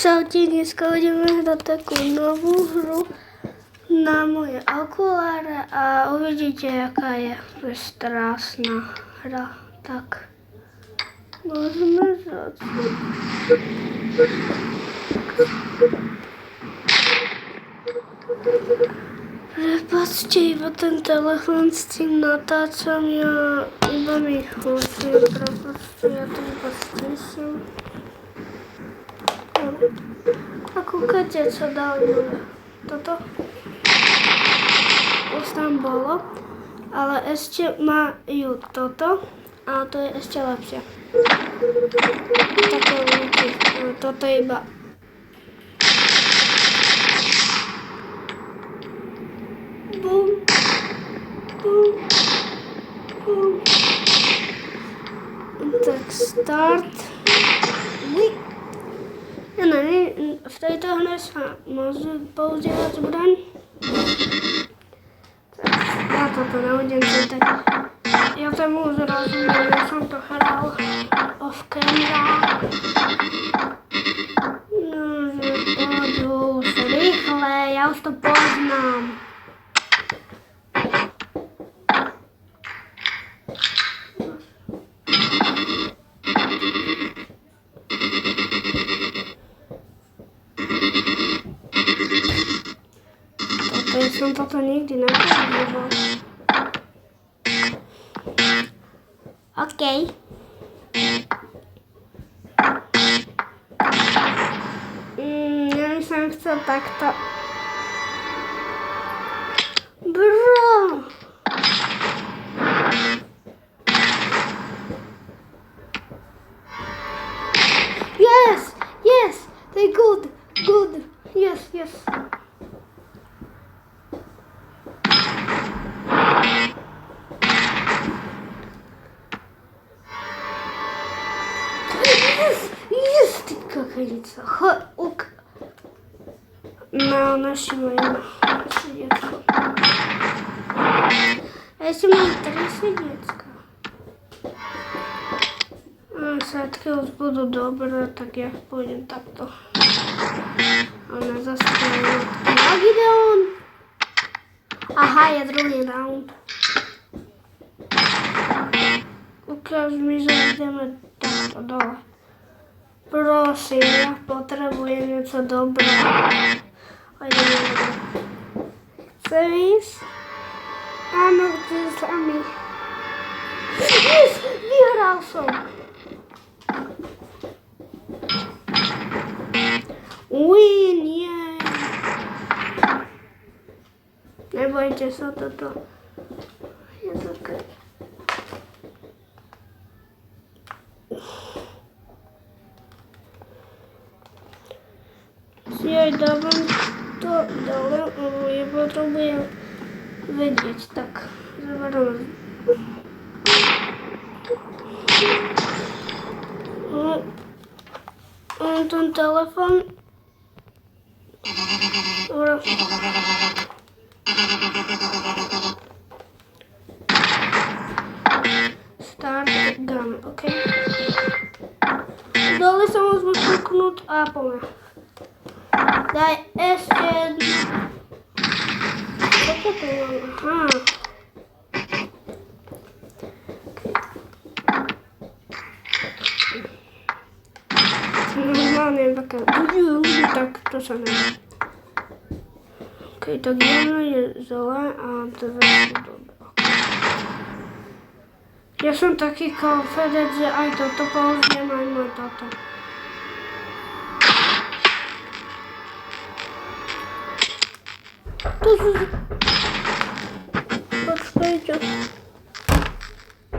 Čaute, dneska budeme hrať takú novú hru na moje okuláre a uvidíte, aká je strásna hra. Tak, môžeme začať. Prepáčte, iba ten telefon s tým natáčam, ja iba mi hlasuje, prepáčte, ja to iba stisím. A kúkajte, čo dali toto. Už tam bolo, ale ešte majú toto a to je ešte lepšie. Také lúky, toto je iba. Bum, bum, bum. Tak start. V tejto hre sa môže používať zbraň. Ja toto nebudem čítať. Ja tomu už rozumiem, ja som to hral off camera. Nože poď už rýchle, ja už to poznám. Ja som toto nikdy nepoužíval. OK. Ja by som chcel takto. Bro! Yes! Yes! They're good! Good! Yes, yes. Yes, ty kakajnica. Ok. No, naši majú sediecko. A ešte mám 3 sediecka. Všetky už budú dobré, tak ja pôjdem takto. Ale zastavím. Gideon! Aha, je druhý round. Ukáž mi, že ideme takto dole. Prosím, ja potrebujem niečo dobré. Ideme dole. Chcem ísť? Áno, chce sami. Yes! Vyhral som! Win, yeah! Nebojte sa toto. Je také. Ja dávam to dole, lebo ja potrebujem vedieť. Tak, zoberiem. Mám ten telefon. Start gun, OK. Dole sa môžeme kúknúť a poďme. Daj ešte jednu. Čo to mám? Aha. Normálne také tak to sa nedá. OK, tak jedno je zlé a dve sú dobré. Ja som taký konfident, že aj toto použijem, aj môj toto. Počkajte.